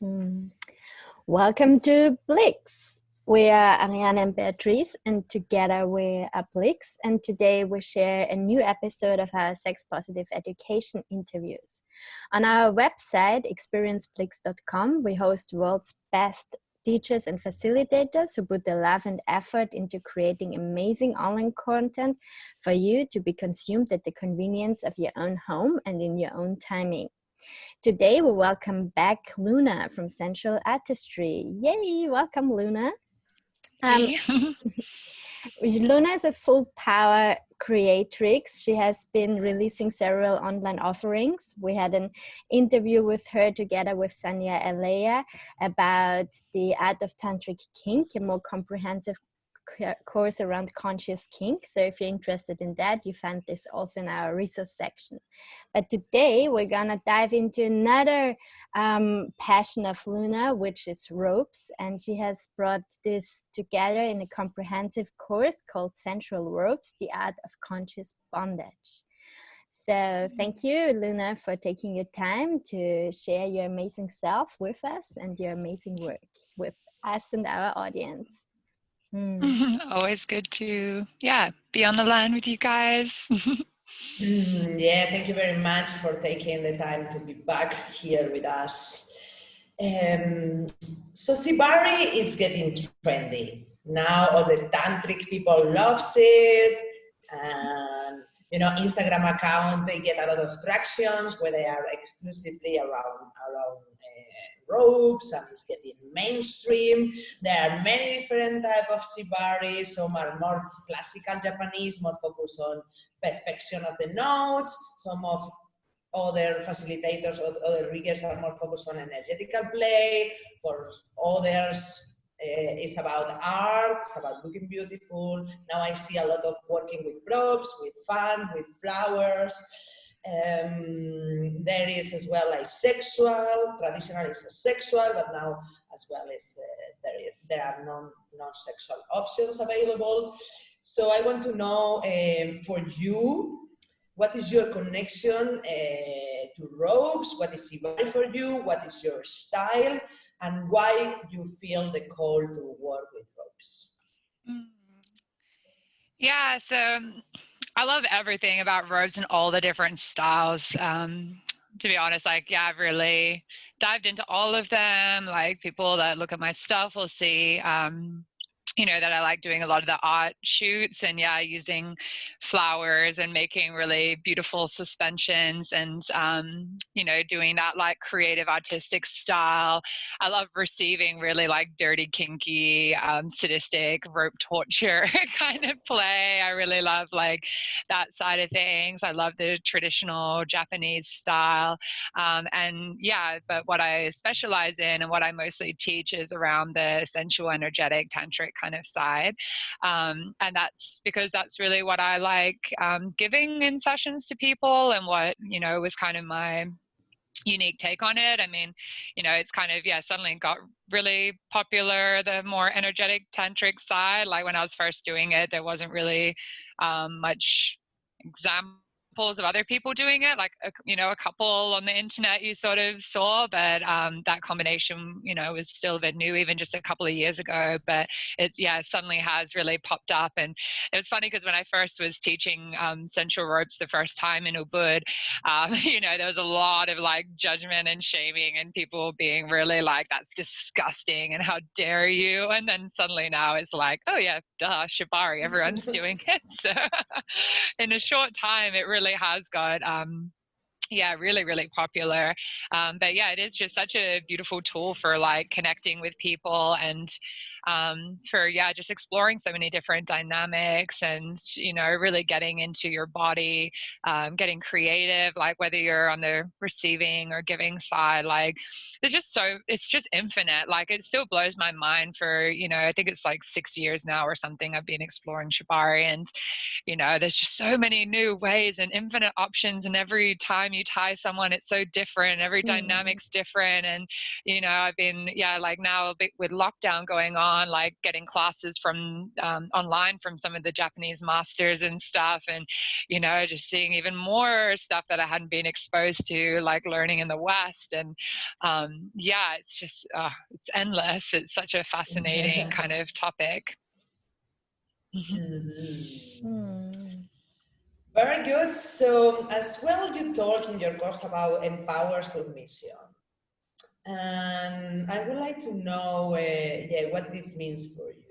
Mm. Welcome to BliXX. We are Ariane and Beatrice, and together we are BliXX. And today we share a new episode of our Sex Positive Education interviews. On our website, experienceblix.com, we host the world's best teachers and facilitators who put their love and effort into creating amazing online content for you to be consumed at the convenience of your own home and in your own timing. Today, we welcome back Luna from Sensual Artistry. Yay! Welcome, Luna. Luna is a full power creatrix. She has been releasing several online offerings. We had an interview with her together with Luna Agneya about the art of tantric kink, a more comprehensive course around conscious kink. So if you're interested in that, you find this also in our resource section. But today we're gonna dive into another passion of Luna, which is ropes, and she has brought this together in a comprehensive course called Sensual Ropes, the art of conscious bondage. So thank you, Luna, for taking your time to share your amazing self with us and your amazing work with us and our audience. Always good to, be on the line with you guys. Yeah, thank you very much for taking the time to be back here with us. So Shibari is getting trendy. Now all the tantric people loves it. And, Instagram account, they get a lot of tractions where they are exclusively around ropes, and it's getting mainstream. There are many different types of Shibari. Some are more classical Japanese, more focused on perfection of the notes. Some of other facilitators or other riggers are more focused on energetical play. For others, it's about art, it's about looking beautiful. Now I see a lot of working with props, with fun, with flowers. There is as well like sexual, traditionally it's a sexual, but now as well as there are non-sexual options available. So I want to know for you, what is your connection to ropes? What is Shibari for you? What is your style? And why you feel the call to work with ropes? Yeah, so I love everything about ropes and all the different styles. To be honest, I've really dived into all of them. Like, people that look at my stuff will see that I like doing a lot of the art shoots and using flowers and making really beautiful suspensions and, doing that like creative artistic style. I love receiving really like dirty, kinky, sadistic rope torture kind of play. I really love like that side of things. I love the traditional Japanese style. But what I specialize in and what I mostly teach is around the sensual, energetic, tantric kind of side. And that's because that's really what I like giving in sessions to people, and what, was kind of my unique take on it. I mean, it's kind of, suddenly got really popular, the more energetic tantric side. Like when I was first doing it, there wasn't really much examples of other people doing it, like a couple on the internet you sort of saw, but that combination was still a bit new even just a couple of years ago. But it suddenly has really popped up. And it was funny because when I first was teaching Sensual Ropes the first time in Ubud, there was a lot of like judgment and shaming and people being really like, that's disgusting and how dare you. And then suddenly now it's like, oh yeah, duh, Shibari, everyone's doing it. So in a short time it really has got really, really popular. But it is just such a beautiful tool for like connecting with people and for just exploring so many different dynamics and really getting into your body, getting creative, like whether you're on the receiving or giving side. Like it's just infinite. Like it still blows my mind. For I think it's like 6 years now or something I've been exploring Shibari, and there's just so many new ways and infinite options, and every time time you tie someone, it's so different. Every dynamic's different. And, you know, I've been, like now a bit with lockdown going on, like getting classes from online from some of the Japanese masters and stuff. And, you know, just seeing even more stuff that I hadn't been exposed to, like learning in the West. And it's just, it's endless. It's such a fascinating kind of topic. Very good. So as well, you talk in your course about empower submission. And I would like to know what this means for you.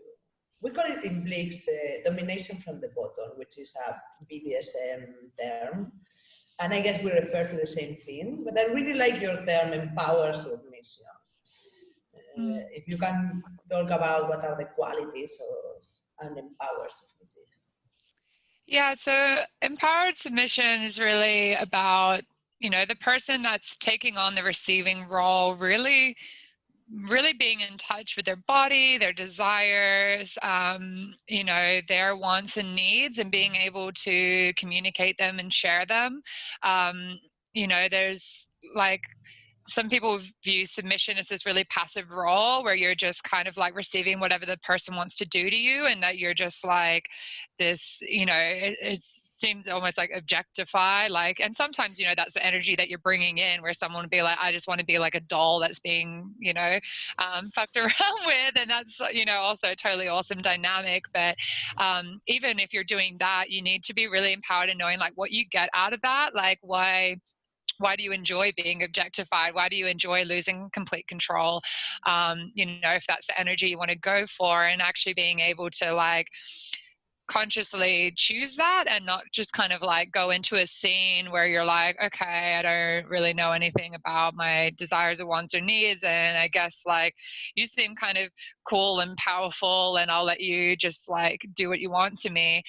We call it in BliXX domination from the bottom, which is a BDSM term. And I guess we refer to the same thing, but I really like your term empower submission. If you can talk about what are the qualities of an empowered submissive. Yeah, so empowered submission is really about, you know, the person that's taking on the receiving role, really being in touch with their body, their desires, you know, their wants and needs, and being able to communicate them and share them. You know, there's like, some people view submission as this really passive role where you're just kind of like receiving whatever the person wants to do to you, and that you're just like this, you know, it seems almost like objectify, like, and sometimes, you know, that's the energy that you're bringing in, where someone would be like, I just want to be like a doll that's being, you know, fucked around with, and that's, you know, also a totally awesome dynamic. But even if you're doing that, you need to be really empowered in knowing like what you get out of that, like why do you enjoy being objectified? Why do you enjoy losing complete control? You know, if that's the energy you want to go for, and actually being able to like consciously choose that, and not just kind of like go into a scene where you're like, okay, I don't really know anything about my desires or wants or needs, and I guess like you seem kind of cool and powerful, and I'll let you just like do what you want to me,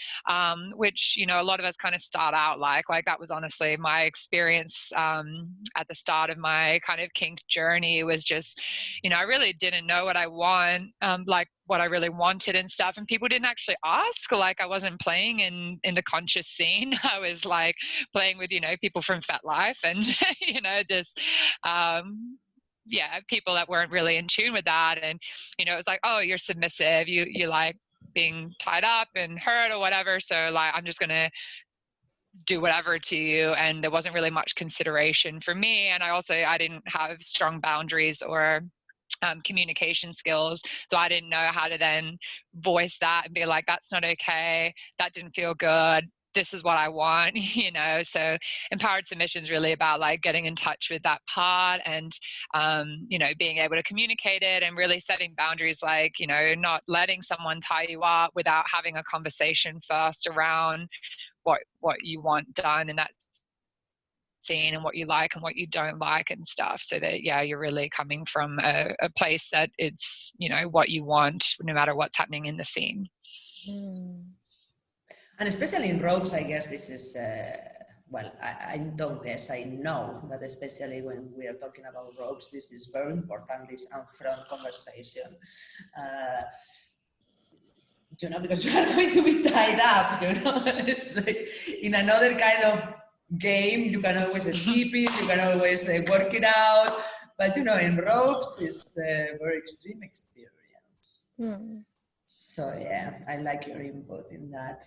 which, you know, a lot of us kind of start out like that was honestly my experience at the start of my kind of kink journey. Was just, you know, I really didn't know what I want, like what I really wanted and stuff, and people didn't actually ask. Like I wasn't playing in the conscious scene. I was like playing with, you know, people from Fat Life, and you know, just people that weren't really in tune with that. And, you know, it was like, oh, you're submissive, you like being tied up and hurt or whatever, so like I'm just gonna do whatever to you. And there wasn't really much consideration for me, and I didn't have strong boundaries or communication skills, so I didn't know how to then voice that and be like, that's not okay, that didn't feel good, this is what I want, you know. So empowered submission is really about like getting in touch with that part, and you know, being able to communicate it, and really setting boundaries, like, you know, not letting someone tie you up without having a conversation first around what you want done in that scene, and what you like and what you don't like and stuff, so that you're really coming from a place that it's, you know, what you want no matter what's happening in the scene. And especially in ropes, I guess this is well, I don't guess, I know that especially when we are talking about ropes, this is very important, this upfront conversation, you know, because you are going to be tied up, you know. It's like in another kind of game, you can always skip it, you can always work it out, but, you know, in ropes, it's a very extreme experience. So yeah, I like your input in that.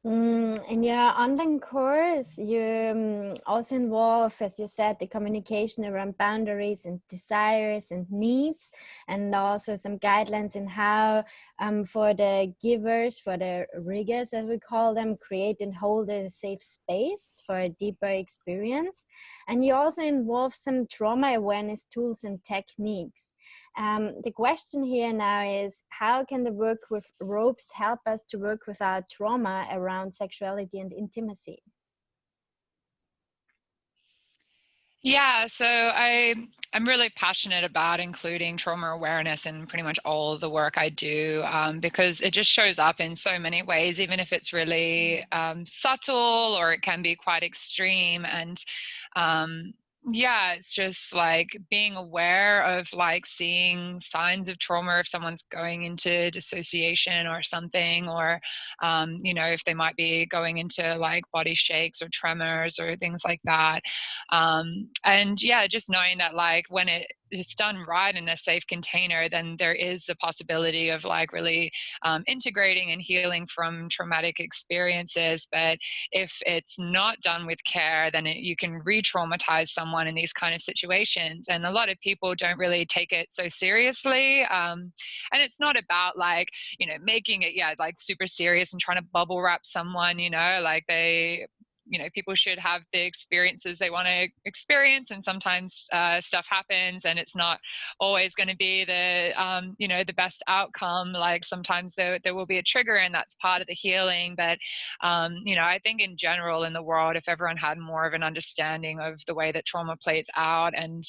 In your online course, you also involve, as you said, the communication around boundaries and desires and needs, and also some guidelines in how, for the givers, for the riggers, as we call them, create and hold a safe space for a deeper experience. And you also involve some trauma awareness tools and techniques. The question here now is, how can the work with ropes help us to work with our trauma around sexuality and intimacy? Yeah, so I'm really passionate about including trauma awareness in pretty much all the work I do, because it just shows up in so many ways, even if it's really subtle, or it can be quite extreme. And Yeah, it's just like being aware of like seeing signs of trauma if someone's going into dissociation or something, or you know, if they might be going into like body shakes or tremors or things like that. And yeah, just knowing that like when it's done right in a safe container, then there is the possibility of like really integrating and healing from traumatic experiences. But if it's not done with care, then you can re-traumatize someone in these kind of situations. And a lot of people don't really take it so seriously. And it's not about like, you know, making it, yeah, like super serious and trying to bubble wrap someone, you know, like you know, people should have the experiences they want to experience, and sometimes stuff happens and it's not always going to be the you know, the best outcome. Like sometimes there will be a trigger, and that's part of the healing. But you know, I think in general in the world, if everyone had more of an understanding of the way that trauma plays out, and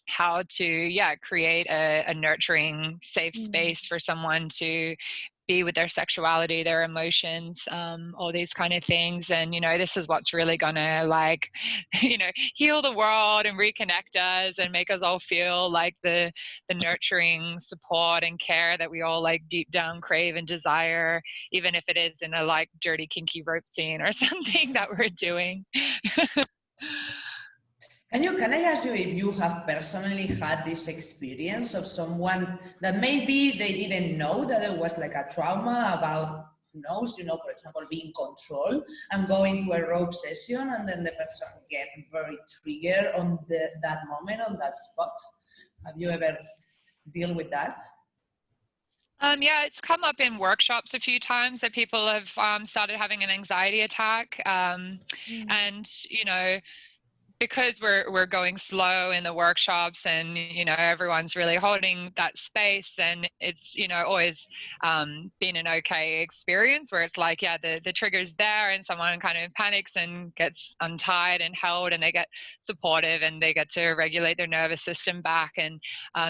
how to, yeah, create a nurturing, safe space for someone to be with their sexuality, their emotions, all these kind of things. And, you know, this is what's really gonna like, you know, heal the world and reconnect us and make us all feel like the nurturing support and care that we all like deep down crave and desire, even if it is in a like dirty, kinky rope scene or something that we're doing. Can I ask you if you have personally had this experience of someone that maybe they didn't know that it was like a trauma about, who knows, you know, for example, being controlled and going to a rope session, and then the person get very triggered on that moment, on that spot? Have you ever deal with that? Yeah, it's come up in workshops a few times that people have started having an anxiety attack. And, you know, because we're going slow in the workshops, and you know, everyone's really holding that space, and it's, you know, always been an okay experience where it's like, yeah, the trigger's there and someone kind of panics and gets untied and held, and they get supportive and they get to regulate their nervous system back. And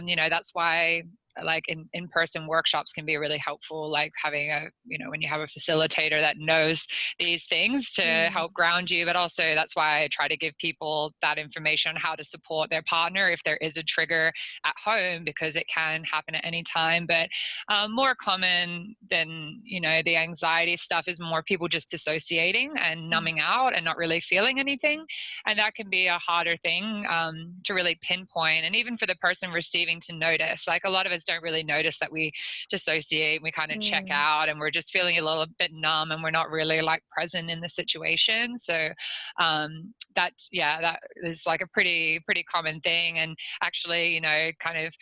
you know, that's why like in-person workshops can be really helpful, like having a, you know, when you have a facilitator that knows these things to help ground you. But also that's why I try to give people that information on how to support their partner if there is a trigger at home, because it can happen at any time. But more common than, you know, the anxiety stuff is more people just dissociating and numbing out and not really feeling anything. And that can be a harder thing to really pinpoint, and even for the person receiving to notice. Like a lot of us don't really notice that we dissociate, we kind of check out, and we're just feeling a little bit numb, and we're not really like present in the situation. So that, yeah, that is like a pretty common thing. And actually, you know, kind of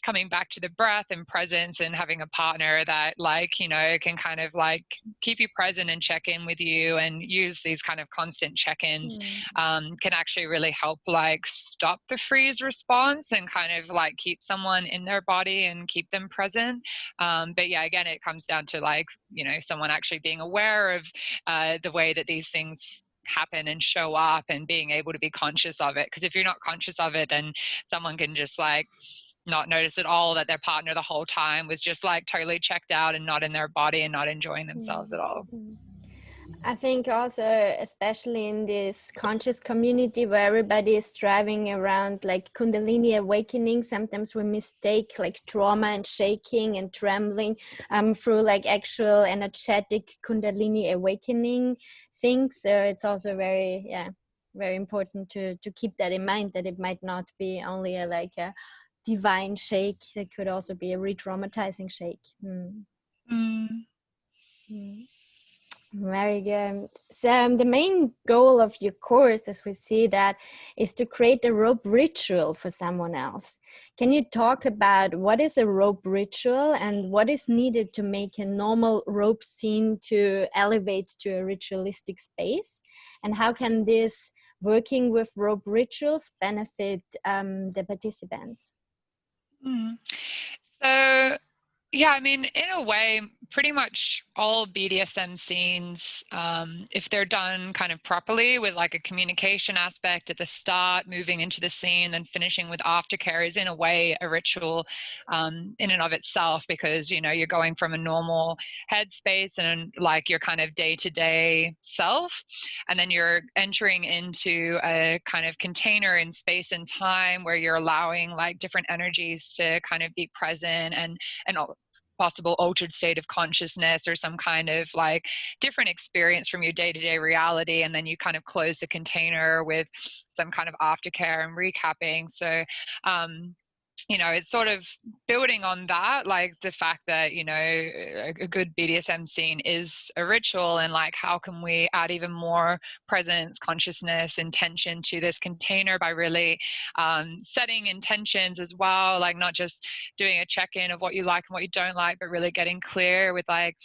coming back to the breath and presence, and having a partner that like, you know, can kind of like keep you present and check in with you, and use these kind of constant check-ins can actually really help like stop the freeze response and kind of like keep someone in their body and keep them present. But yeah, again, it comes down to like, you know, someone actually being aware of the way that these things happen and show up, and being able to be conscious of it. Because if you're not conscious of it, then someone can just like not notice at all that their partner the whole time was just like totally checked out and not in their body and not enjoying themselves at all. I think also, especially in this conscious community where everybody is striving around like Kundalini awakening, sometimes we mistake like trauma and shaking and trembling through like actual energetic Kundalini awakening things. So it's also very important to keep that in mind, that it might not be only like a divine shake. It could also be a re-traumatizing shake. Very good. So the main goal of your course, as we see that, is to create a rope ritual for someone else. Can you talk about what is a rope ritual and what is needed to make a normal rope scene to elevate to a ritualistic space? And how can this working with rope rituals benefit the participants? So Yeah, I mean, in a way, pretty much all BDSM scenes, if they're done kind of properly with like a communication aspect at the start, moving into the scene, then finishing with aftercare, is in a way a ritual in and of itself, because, you know, you're going from a normal headspace and like your kind of day-to-day self, and then you're entering into a kind of container in space and time where you're allowing like different energies to kind of be present, and possible altered state of consciousness or some kind of like different experience from your day-to-day reality, and then you kind of close the container with some kind of aftercare and recapping. So you know, it's sort of building on that, like the fact that, you know, a good BDSM scene is a ritual, and like how can we add even more presence, consciousness, intention to this container by really setting intentions as well, like not just doing a check-in of what you like and what you don't like, but really getting clear with like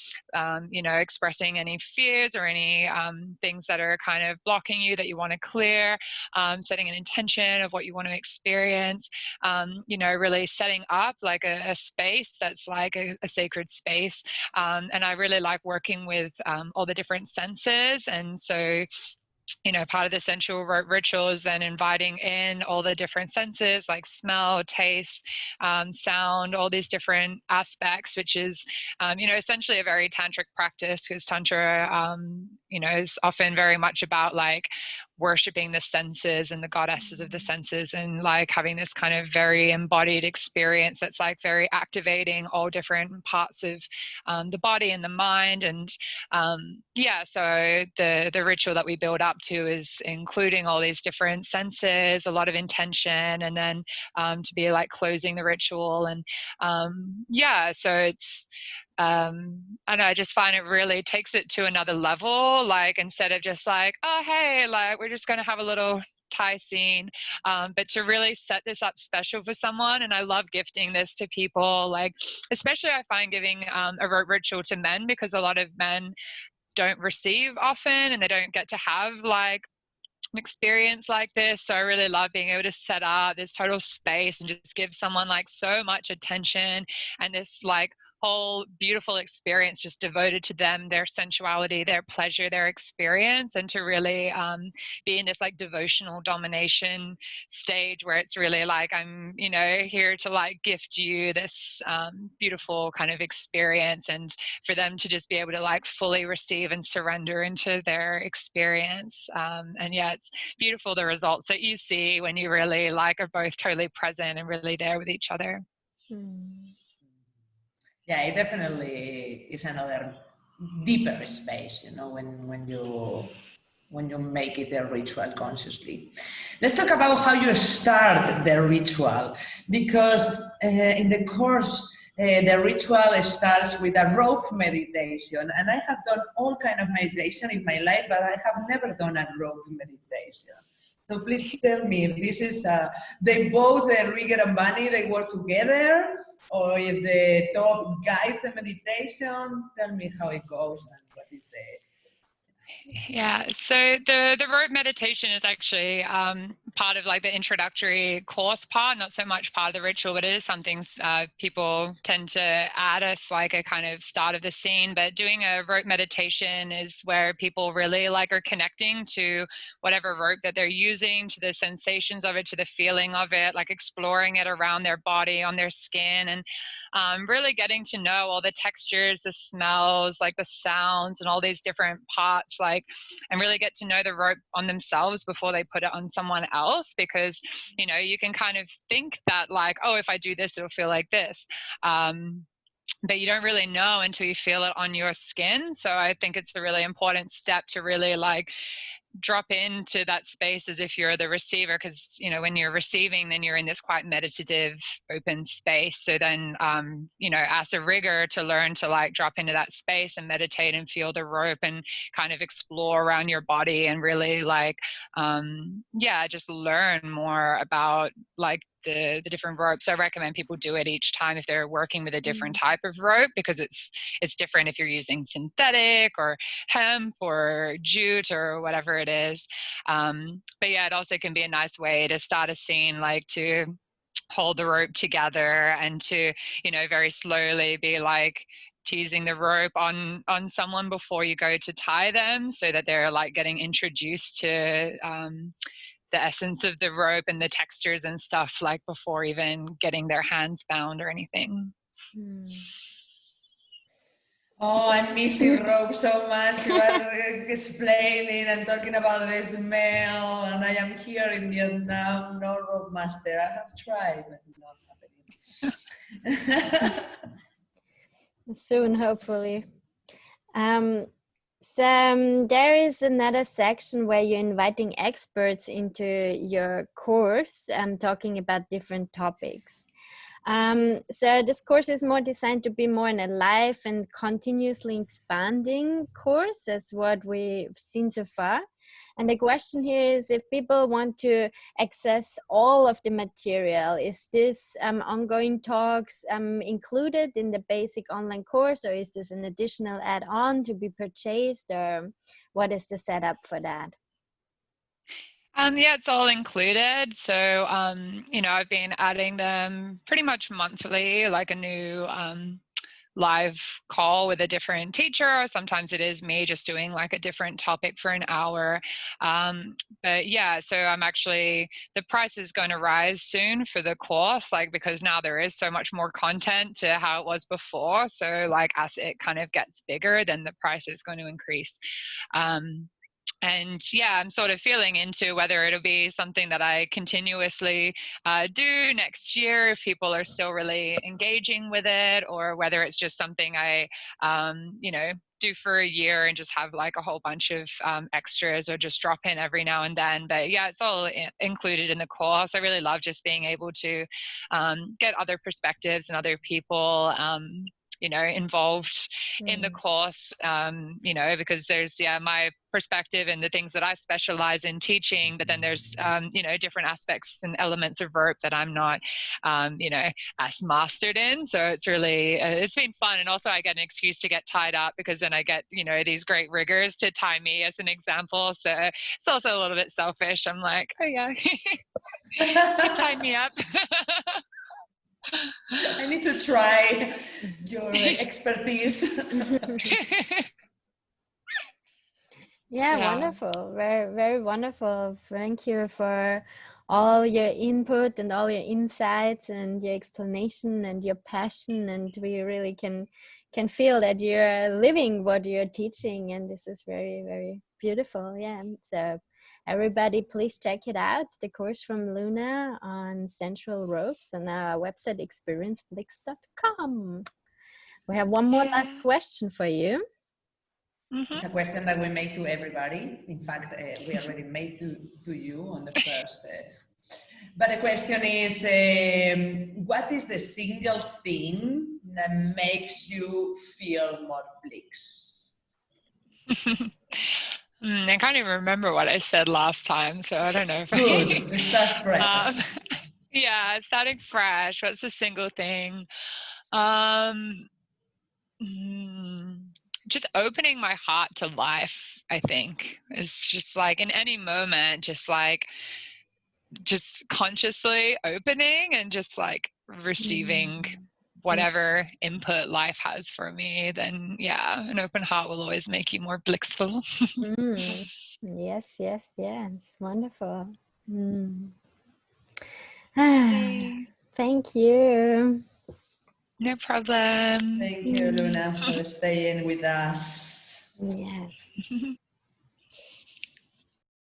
you know, expressing any fears or any things that are kind of blocking you that you want to clear, setting an intention of what you want to experience, you know, really setting up like a space that's like a sacred space. And I really like working with all the different senses. And so, you know, part of the sensual ritual is then inviting in all the different senses like smell, taste, sound, all these different aspects, which is, you know, essentially a very tantric practice, because tantra, you know, is often very much about like worshipping the senses and the goddesses of the senses, and like having this kind of very embodied experience that's like very activating all different parts of the body and the mind. And yeah, so the ritual that we build up to is including all these different senses, a lot of intention, and then to be like closing the ritual. And yeah, so it's and I just find it really takes it to another level, like instead of just like, oh hey, like we're just going to have a little Thai scene, but to really set this up special for someone. And I love gifting this to people, like especially I find giving a rope ritual to men, because a lot of men don't receive often and they don't get to have like an experience like this. So I really love being able to set up this total space and just give someone like so much attention, and this like whole beautiful experience just devoted to them, their sensuality, their pleasure, their experience, and to really be in this like devotional domination stage where it's really like, I'm, you know, here to like gift you this beautiful kind of experience, and for them to just be able to like fully receive and surrender into their experience. And yeah, it's beautiful, the results that you see when you really like are both totally present and really there with each other. Yeah, it definitely is another deeper space, you know, when you make it a ritual consciously. Let's talk about how you start the ritual, because in the course, the ritual starts with a rope meditation, and I have done all kind of meditation in my life, but I have never done a rope meditation. So please tell me if this is, they both, Rigger and Bunny, they work together, or if the top guides the meditation. Tell me how it goes and what is the... Yeah, so the rope meditation is actually part of like the introductory course part, not so much part of the ritual, but it is something people tend to add as like a kind of start of the scene. But doing a rope meditation is where people really like are connecting to whatever rope that they're using, to the sensations of it, to the feeling of it, like exploring it around their body, on their skin, and really getting to know all the textures, the smells, like the sounds, and all these different parts, like, and really get to know the rope on themselves before they put it on someone else. Because, you know, you can kind of think that like, oh, if I do this, it'll feel like this. But you don't really know until you feel it on your skin. So I think it's a really important step to really like drop into that space as if you're the receiver, because, you know, when you're receiving, then you're in this quite meditative open space. So then you know, as a rigger, to learn to like drop into that space and meditate and feel the rope and kind of explore around your body and really like yeah, just learn more about like the different ropes. I recommend people do it each time if they're working with a different type of rope, because it's different if you're using synthetic or hemp or jute or whatever it is. But yeah, it also can be a nice way to start a scene, like to hold the rope together, and to, you know, very slowly be like teasing the rope on someone before you go to tie them, so that they're like getting introduced to the essence of the rope and the textures and stuff, like before even getting their hands bound or anything. Oh, I'm missing rope so much. You are explaining and talking about the smell, and I am here in Vietnam, no rope master. I have tried, but not happening. Soon, hopefully. So there is another section where you're inviting experts into your course, talking about different topics. So this course is more designed to be more in a live and continuously expanding course, as what we've seen so far. And the question here is, if people want to access all of the material, is this ongoing talks included in the basic online course, or is this an additional add-on to be purchased, or what is the setup for that? Yeah, it's all included. So, you know, I've been adding them pretty much monthly, like a new live call with a different teacher, or sometimes it is me just doing like a different topic for an hour. But yeah, so I'm actually, the price is going to rise soon for the course, like, because now there is so much more content to how it was before. So like, as it kind of gets bigger, then the price is going to increase. And yeah, I'm sort of feeling into whether it'll be something that I continuously do next year if people are still really engaging with it, or whether it's just something I, you know, do for a year and just have like a whole bunch of extras, or just drop in every now and then. But yeah, it's all included in the course. I really love just being able to get other perspectives and other people you know, involved in the course, you know, because there's, yeah, my perspective and the things that I specialize in teaching, but then there's, you know, different aspects and elements of rope that I'm not, you know, as mastered in. So it's really, it's been fun. And also I get an excuse to get tied up, because then I get, you know, these great riggers to tie me as an example. So it's also a little bit selfish. I'm like, oh yeah, you tie me up. I need to try your expertise. Yeah, wonderful. Very, very wonderful. Thank you for all your input and all your insights and your explanation and your passion. And we really can feel that you're living what you're teaching. And this is very, very beautiful. Yeah. So everybody, please check it out. The course from Luna on Sensual Ropes on our website, experienceblix.com. We have one more last question for you. It's a question that we made to everybody. In fact, we already made to you on the first. But the question is, what is the single thing that makes you feel more BliXX? I can't even remember what I said last time, so I don't know if Good, start fresh. Yeah, starting fresh. What's the single thing? Just opening my heart to life, I think. It's just like in any moment, just consciously opening and just like receiving whatever input life has for me. Then yeah, an open heart will always make you more blissful. Yes, yes, yes. Wonderful. Thank you. No problem. Thank you, Luna, for staying with us. Yes.